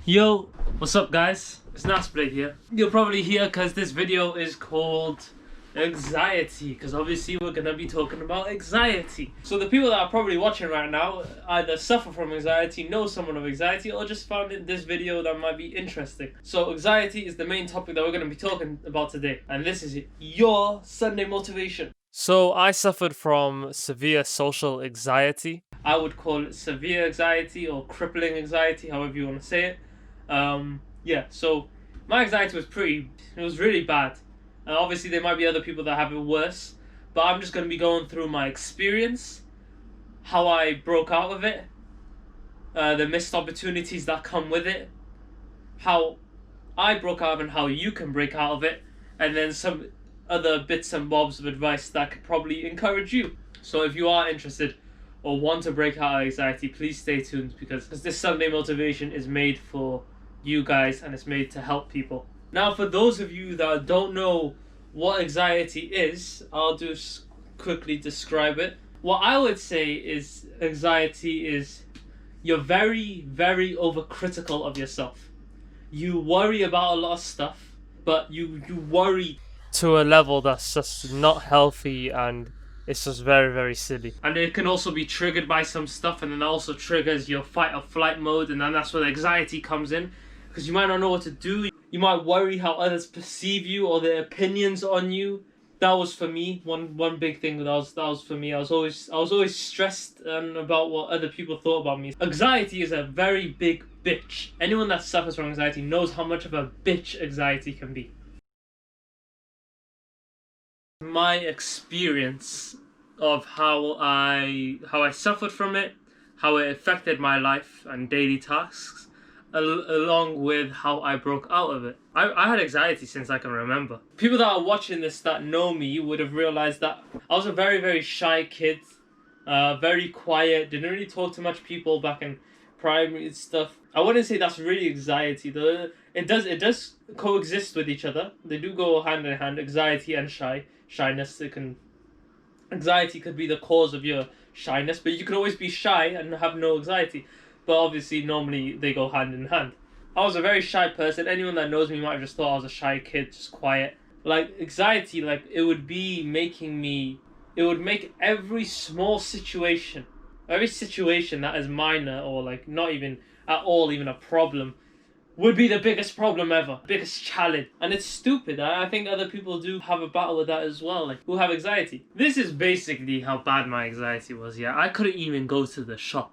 Yo, what's up guys? It's Nasblade here. You're probably here because this video is called anxiety, because obviously we're gonna be talking about anxiety. So the people that are probably watching right now either suffer from anxiety, know someone with anxiety, or just found this video that might be interesting. So anxiety is the main topic that we're gonna be talking about today, and this is your Sunday motivation. So I suffered from severe social anxiety. I would call it severe anxiety or crippling anxiety, however you want to say it. So my anxiety was really bad. Obviously there might be other people that have it worse, but I'm just going to be going through my experience, how I broke out of it, the missed opportunities that come with it, how I broke out of it and how you can break out of it, and then some other bits and bobs of advice that could probably encourage you. So if you are interested or want to break out of anxiety, please stay tuned, because this Sunday motivation is made for you guys and it's made to help people. Now, for those of you that don't know what anxiety is, I'll just quickly describe it. What I would say is anxiety is you're very, very overcritical of yourself. You worry about a lot of stuff, but you worry to a level that's just not healthy, and it's just very, very silly. And it can also be triggered by some stuff, and then that also triggers your fight or flight mode, and then that's where the anxiety comes in, because you might not know what to do. You might worry how others perceive you or their opinions on you. That was for me one big thing. That was for me. I was always stressed about what other people thought about me. Anxiety is a very big bitch. Anyone that suffers from anxiety knows how much of a bitch anxiety can be. My experience of how I suffered from it, how it affected my life and daily tasks, along with how I broke out of it. I had anxiety since I can remember. People that are watching this that know me would have realized that I was a very, very shy kid, very quiet, didn't really talk to much people back in primary and stuff. I wouldn't say that's really anxiety though. It does coexist with each other. They do go hand in hand, anxiety and shyness. Anxiety could be the cause of your shyness, but you could always be shy and have no anxiety. But obviously, normally they go hand in hand. I was a very shy person. Anyone that knows me might have just thought I was a shy kid, just quiet. Like, anxiety, it would make every small situation, every situation that is minor or not even at all even a problem, would be the biggest problem ever, biggest challenge. And it's stupid. I think other people do have a battle with that as well, who have anxiety. This is basically how bad my anxiety was, yeah. I couldn't even go to the shop.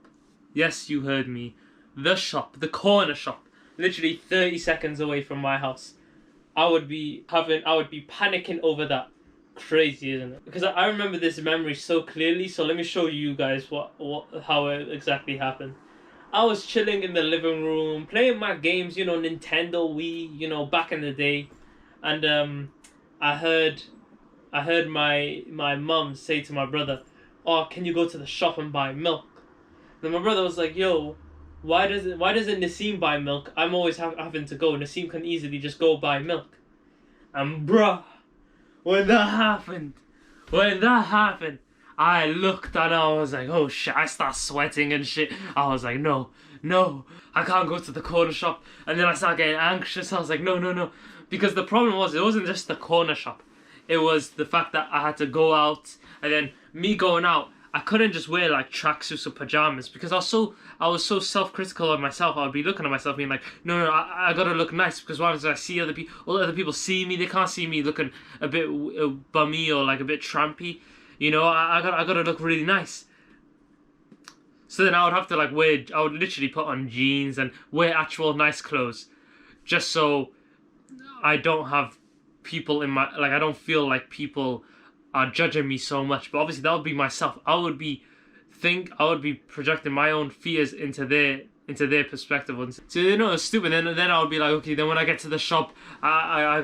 Yes, you heard me. The shop, the corner shop, literally 30 seconds away from my house. I would be panicking over that. Crazy, isn't it? Because I remember this memory so clearly, so let me show you guys how it exactly happened. I was chilling in the living room, playing my games, Nintendo Wii, back in the day. And I heard my mum say to my brother, "Oh, can you go to the shop and buy milk?" Then my brother was like, "Yo, why doesn't Nassim buy milk? I'm always having to go. Nassim can easily just go buy milk." And bruh, when that happened, I looked and I was like, oh shit, I start sweating and shit. I was like, no, I can't go to the corner shop. And then I started getting anxious. I was like, no. Because the problem was, it wasn't just the corner shop. It was the fact that I had to go out, and then me going out, I couldn't just wear tracksuits or pajamas, because I was so self-critical of myself. I would be looking at myself being like, no, I gotta look nice, because once I see all other people see me, they can't see me looking a bit bummy or a bit trampy. I gotta look really nice. So then I would have to I would literally put on jeans and wear actual nice clothes, just so I don't have people in my, I don't feel like people are judging me so much. But obviously that would be myself. I would be projecting my own fears into their perspective. So it's stupid. Then I would be like, okay, then when I get to the shop, when I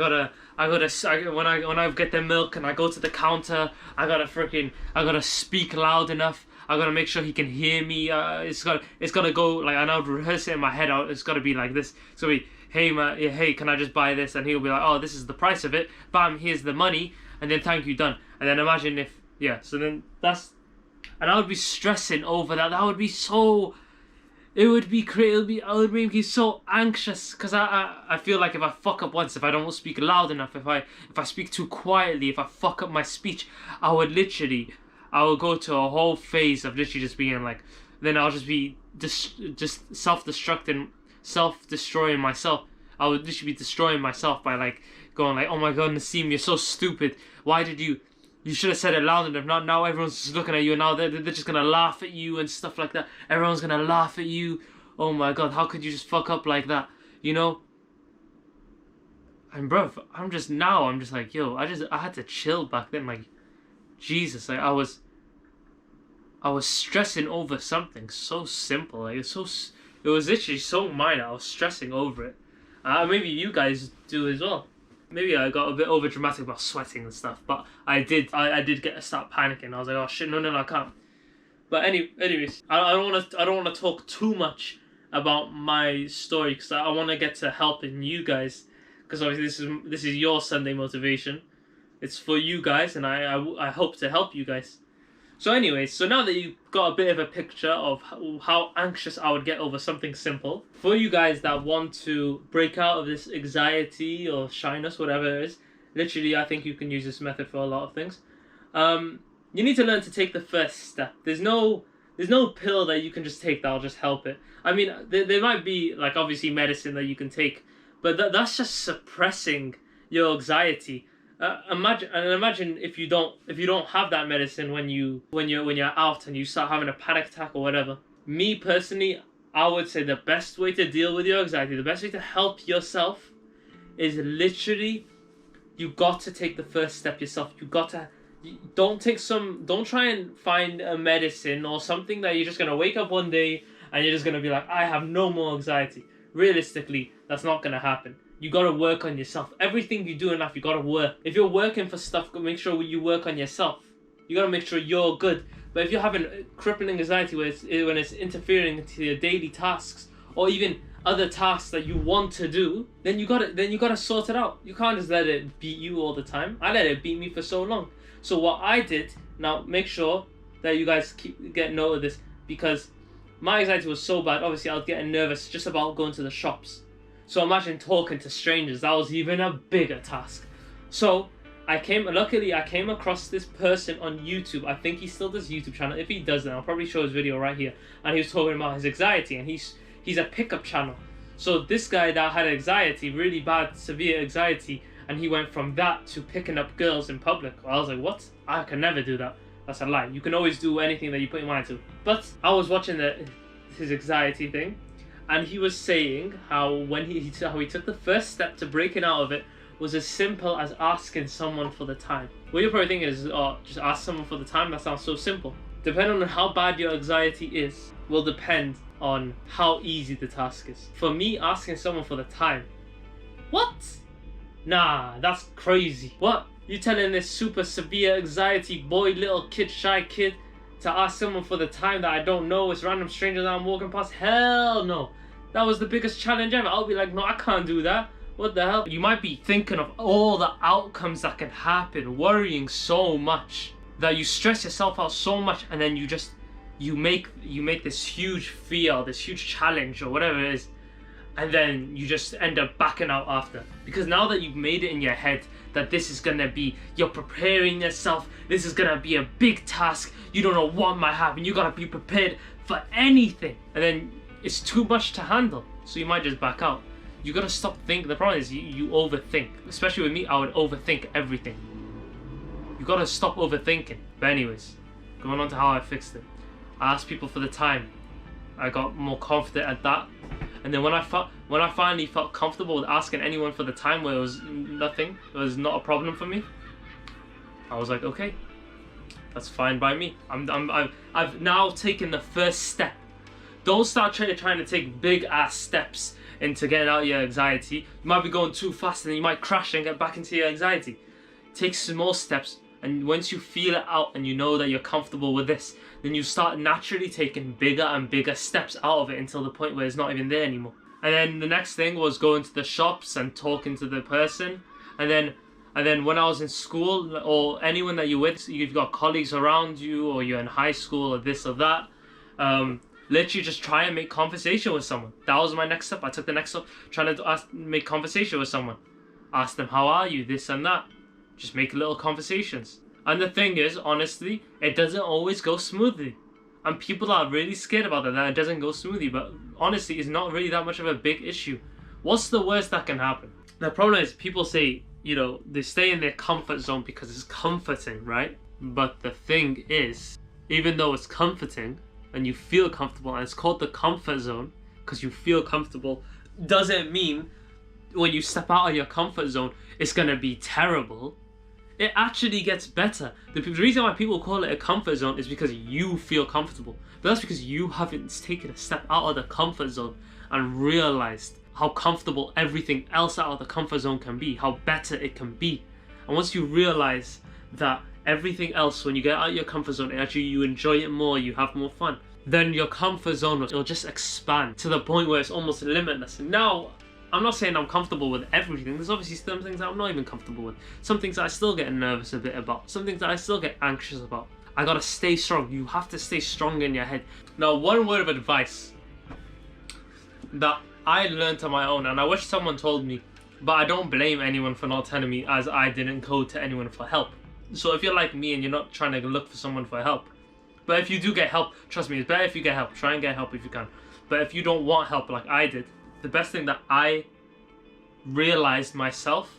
get the milk and I go to the counter, I gotta speak loud enough. I gotta make sure he can hear me. It's gotta go and I would rehearse it in my head. It's gotta be like this. So hey man, hey, can I just buy this? And he'll be like, oh, this is the price of it. Bam, here's the money. And then thank you, done. And then imagine if, so then and I would be stressing over that. That would be so, it would be crazy. I would make me so anxious because I feel like if I fuck up once, if I don't speak loud enough, if I speak too quietly, if I fuck up my speech, I would go to a whole phase of literally just being like, then I'll just be just self-destroying myself. I would literally be destroying myself by like going like, oh my god, Naseem, you're so stupid. Why did you should have said it loud enough. Now everyone's just looking at you and now they're just gonna laugh at you and stuff like that. Everyone's gonna laugh at you. Oh my god, how could you just fuck up like that? You know? And bruv, I'm just like, yo, I had to chill back then. Like, Jesus, like I was stressing over something so simple. Like it was literally so minor. I was stressing over it. Maybe you guys do as well. Maybe I got a bit over dramatic about sweating and stuff, but I did get to start panicking. I was like, oh shit, no, I can't. But anyways, I don't want to talk too much about my story because I want to get to helping you guys, because obviously this is your Sunday motivation. It's for you guys, and I hope to help you guys. So anyways, so now that you've got a bit of a picture of how anxious I would get over something simple, for you guys that want to break out of this anxiety or shyness, whatever it is, literally I think you can use this method for a lot of things. You need to learn to take the first step. There's no pill that you can just take that'll just help it. I mean, there might be like obviously medicine that you can take, but that's just suppressing your anxiety. Imagine if you don't have that medicine when you're out and you start having a panic attack or whatever. Me personally, I would say the best way to deal with your anxiety, the best way to help yourself, is literally you got to take the first step yourself. Don't try and find a medicine or something that you're just gonna wake up one day and you're just gonna be like, I have no more anxiety. Realistically, that's not gonna happen. You gotta work on yourself. Everything you do in life, you gotta work. If you're working for stuff, make sure you work on yourself. You gotta make sure you're good. But if you're having crippling anxiety when it's interfering into your daily tasks or even other tasks that you want to do, then you gotta sort it out. You can't just let it beat you all the time. I let it beat me for so long. So what I did, now make sure that you guys get note of this, because my anxiety was so bad. Obviously, I was getting nervous just about going to the shops. So imagine talking to strangers. That was even a bigger task. So luckily I came across this person on YouTube. I think he still does YouTube channel. If he doesn't, I'll probably show his video right here. And he was talking about his anxiety, and he's a pickup channel. So this guy that had anxiety, really bad, severe anxiety, and he went from that to picking up girls in public. I was like, what? I can never do that. That's a lie. You can always do anything that you put your mind to. But I was watching his anxiety thing, and he was saying how he took the first step to breaking out of it was as simple as asking someone for the time. What you're probably thinking is, oh, just ask someone for the time. That sounds so simple. Depending on how bad your anxiety is, will depend on how easy the task is. For me, asking someone for the time, what? Nah, that's crazy. What? You telling this super severe anxiety boy, little kid, shy kid, to ask someone for the time that I don't know, it's random stranger that I'm walking past? Hell no. That was the biggest challenge ever. I'll be like, no, I can't do that. What the hell? You might be thinking of all the outcomes that can happen, worrying so much that you stress yourself out so much, and then you make this huge fear, this huge challenge or whatever it is, and then you just end up backing out after. Because now that you've made it in your head that this is gonna be, you're preparing yourself, this is gonna be a big task, you don't know what might happen, you gotta be prepared for anything, and then it's too much to handle, so you might just back out. You gotta stop thinking. The problem is you overthink. Especially with me, I would overthink everything. You gotta stop overthinking. But anyways, going on to how I fixed it. I asked people for the time. I got more confident at that. And then when I finally felt comfortable with asking anyone for the time where it was nothing, it was not a problem for me, I was like, okay, that's fine by me. I've now taken the first step. Don't start trying to take big ass steps into getting out of your anxiety. You might be going too fast and then you might crash and get back into your anxiety. Take small steps, and once you feel it out and you know that you're comfortable with this, then you start naturally taking bigger and bigger steps out of it until the point where it's not even there anymore. And then the next thing was going to the shops and talking to the person. And then when I was in school, or anyone that you're with, you've got colleagues around you, or you're in high school or this or that, literally just try and make conversation with someone. That was my next step. I took the next step, trying to make conversation with someone. Ask them, how are you, this and that. Just make little conversations. And the thing is, honestly, it doesn't always go smoothly. And people are really scared about that it doesn't go smoothly. But honestly, it's not really that much of a big issue. What's the worst that can happen? The problem is, people say, you know, they stay in their comfort zone because it's comforting, right? But the thing is, even though it's comforting and you feel comfortable, and it's called the comfort zone because you feel comfortable, doesn't mean when you step out of your comfort zone it's gonna be terrible. It actually gets better. The reason why people call it a comfort zone is because you feel comfortable, but that's because you haven't taken a step out of the comfort zone and realized how comfortable everything else out of the comfort zone can be, how better it can be. And once you realize that everything else, when you get out of your comfort zone, actually you enjoy it more, you have more fun, then your comfort zone will just expand to the point where it's almost limitless. And now, I'm not saying I'm comfortable with everything. There's obviously some things that I'm not even comfortable with. Some things that I still get nervous a bit about. Some things that I still get anxious about. I gotta stay strong. You have to stay strong in your head. Now, one word of advice that I learned on my own, and I wish someone told me, but I don't blame anyone for not telling me, as I didn't go to anyone for help. So if you're like me and you're not trying to look for someone for help, but if you do get help, trust me, it's better if you get help. Try and get help if you can. But if you don't want help like I did, the best thing that I realized myself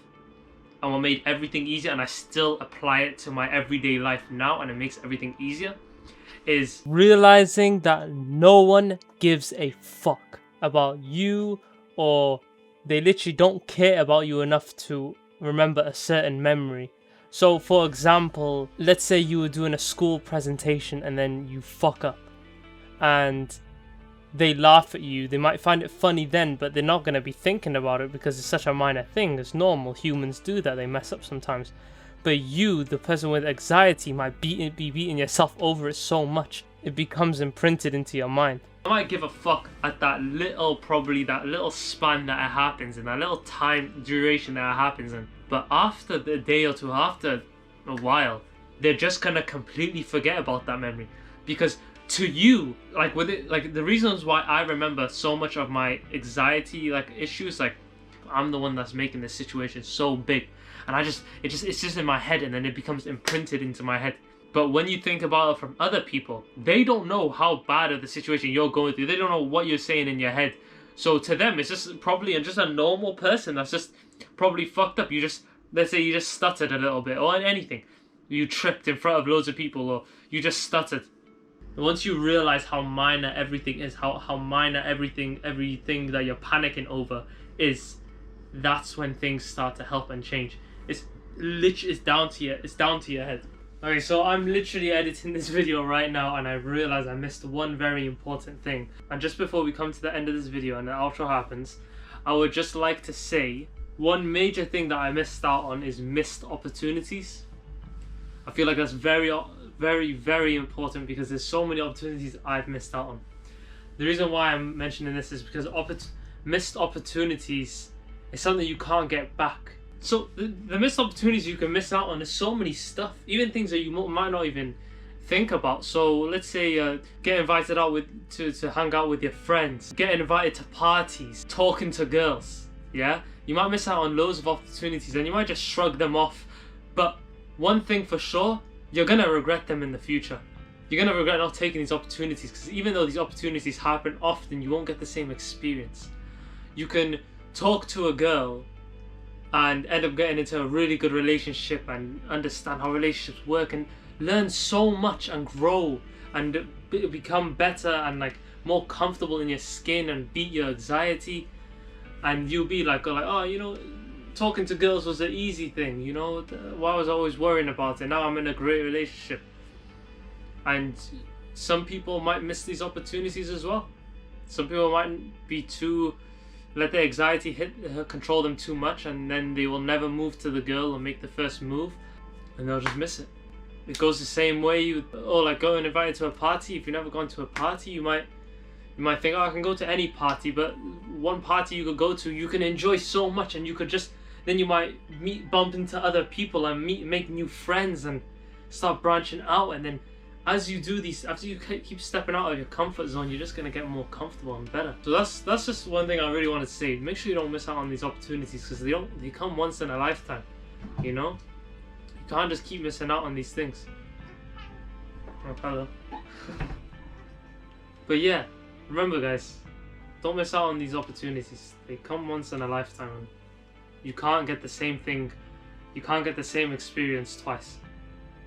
and what made everything easier, and I still apply it to my everyday life now, and it makes everything easier, is realizing that no one gives a fuck about you, or they literally don't care about you enough to remember a certain memory. So for example, let's say you were doing a school presentation and then you fuck up and they laugh at you. They might find it funny then, but they're not going to be thinking about it because it's such a minor thing. It's normal. Humans do that. They mess up sometimes. But you, the person with anxiety, might be beating yourself over it so much, it becomes imprinted into your mind. I might give a fuck at that little span that it happens in, that little time duration that it happens in. But after the day or two, after a while, they're just gonna completely forget about that memory. Because to you, like with it, like the reasons why I remember so much of my anxiety issues, like I'm the one that's making this situation so big, and it's just in my head, and then it becomes imprinted into my head. But when you think about it from other people, they don't know how bad of the situation you're going through. They don't know what you're saying in your head. So to them, it's just probably just a normal person that's just probably fucked up. Let's say you just stuttered a little bit, or anything. You tripped in front of loads of people, or you just stuttered. Once you realize how minor everything is, how minor everything that you're panicking over is, that's when things start to help and change. It's down to your head. Okay, so I'm literally editing this video right now, and I realize I missed one very important thing. And just before we come to the end of this video and the outro happens, I would just like to say one major thing that I missed out on is missed opportunities. I feel like that's very, very, very important because there's so many opportunities I've missed out on. The reason why I'm mentioning this is because missed opportunities is something you can't get back. So the missed opportunities you can miss out on is so many stuff, even things that you might not even think about. So let's say get invited out to hang out with your friends, get invited to parties, talking to girls. Yeah, you might miss out on loads of opportunities, and you might just shrug them off. But one thing for sure, you're gonna regret them in the future. You're gonna regret not taking these opportunities, because even though these opportunities happen often, you won't get the same experience. You can talk to a girl and end up getting into a really good relationship and understand how relationships work and learn so much and grow and become better and more comfortable in your skin and beat your anxiety. And you'll be like, oh, you know, talking to girls was an easy thing, you know, why was I always worrying about it? Now I'm in a great relationship. And some people might miss these opportunities as well. Some people might be let their anxiety control them too much, and then they will never move to the girl or make the first move, and they'll just miss it. It goes the same way going invited to a party. If you've never gone to a party, you might think, oh, I can go to any party, but one party you could go to, you can enjoy so much, and then you might bump into other people and make new friends and start branching out, and then as you do these, after you keep stepping out of your comfort zone, you're just gonna get more comfortable and better. So that's just one thing I really want to say. Make sure you don't miss out on these opportunities, because they come once in a lifetime. You know, you can't just keep missing out on these things. Oh, hello. But yeah, remember guys, don't miss out on these opportunities. They come once in a lifetime, and you can't get the same thing. You can't get the same experience twice.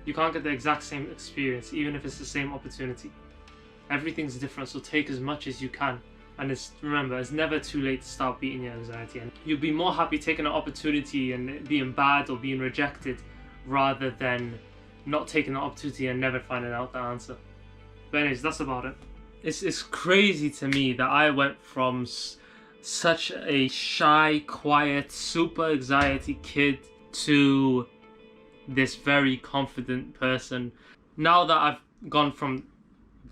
You can't get the exact same experience, even if it's the same opportunity. Everything's different, so take as much as you can. And remember, it's never too late to start beating your anxiety. And you'll be more happy taking an opportunity and it being bad or being rejected, rather than not taking the opportunity and never finding out the answer. But anyways, that's about it. It's crazy to me that I went from such a shy, quiet, super anxiety kid to this very confident person. Now that I've gone from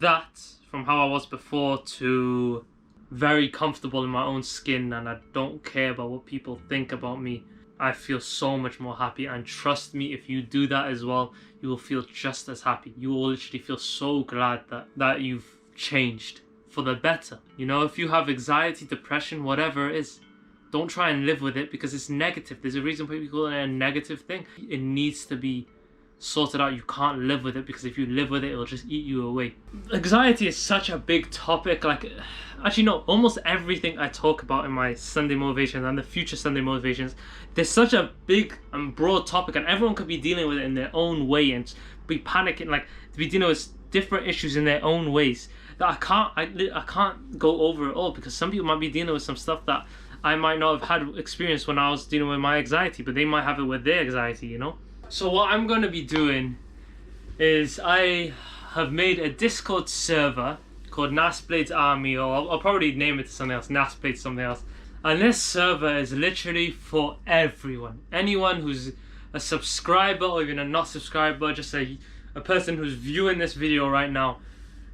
how I was before, to very comfortable in my own skin, and I don't care about what people think about me, I feel so much more happy. And trust me, if you do that as well, you will feel just as happy. You will literally feel so glad that you've changed for the better. You know, if you have anxiety, depression, whatever it is, don't try and live with it, because it's negative. There's a reason why we call it a negative thing. It needs to be sorted out. You can't live with it, because if you live with it, it'll just eat you away. Anxiety is such a big topic. Like, actually no, almost everything I talk about in my Sunday motivations and the future Sunday motivations, there's such a big and broad topic, and everyone could be dealing with it in their own way and be panicking, like to be dealing with different issues in their own ways, that I can't go over it all, because some people might be dealing with some stuff that I might not have had experience when I was dealing with my anxiety, but they might have it with their anxiety, you know? So what I'm going to be doing is I have made a Discord server called NASBlades Army, or I'll probably name it to something else, NASBlades something else. And this server is literally for everyone. Anyone who's a subscriber or even a not subscriber, just a person who's viewing this video right now.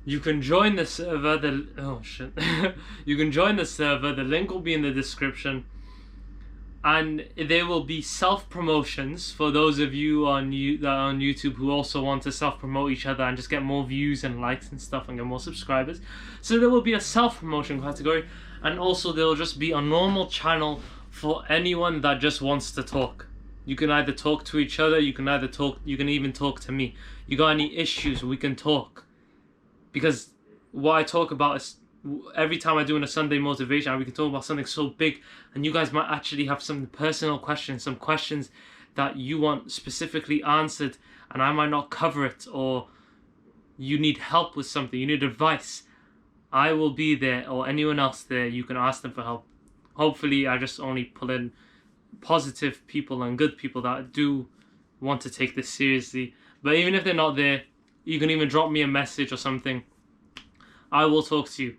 You can join the server, you can join the server, the link will be in the description. And there will be self-promotions for those of you that are on YouTube who also want to self-promote each other and just get more views and likes and stuff and get more subscribers. So there will be a self-promotion category, and also there will just be a normal channel for anyone that just wants to talk. You can either talk to each other, you can even talk to me. You got any issues, we can talk. Because what I talk about is, every time I do in a Sunday motivation, we can talk about something so big, and you guys might actually have some personal questions, some questions that you want specifically answered, and I might not cover it, or you need help with something, you need advice. I will be there, or anyone else there, you can ask them for help. Hopefully I just only pull in positive people and good people that do want to take this seriously. But even if they're not there, you can even drop me a message or something. I will talk to you.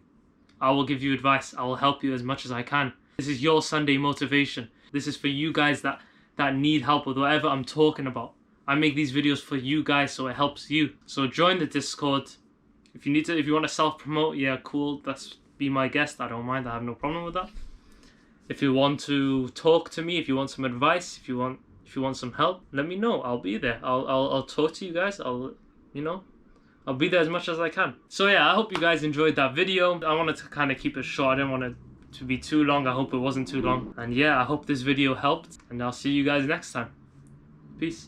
I will give you advice. I will help you as much as I can. This is your Sunday motivation. This is for you guys that need help with whatever I'm talking about. I make these videos for you guys, so it helps you. So join the Discord. If you want to self-promote, yeah, cool. Be my guest. I don't mind. I have no problem with that. If you want to talk to me, if you want some advice, if you want some help, let me know. I'll be there. I'll talk to you guys. I'll be there as much as I can. So yeah, I hope you guys enjoyed that video. I wanted to kind of keep it short. I didn't want it to be too long. I hope it wasn't too long. And yeah, I hope this video helped. And I'll see you guys next time. Peace.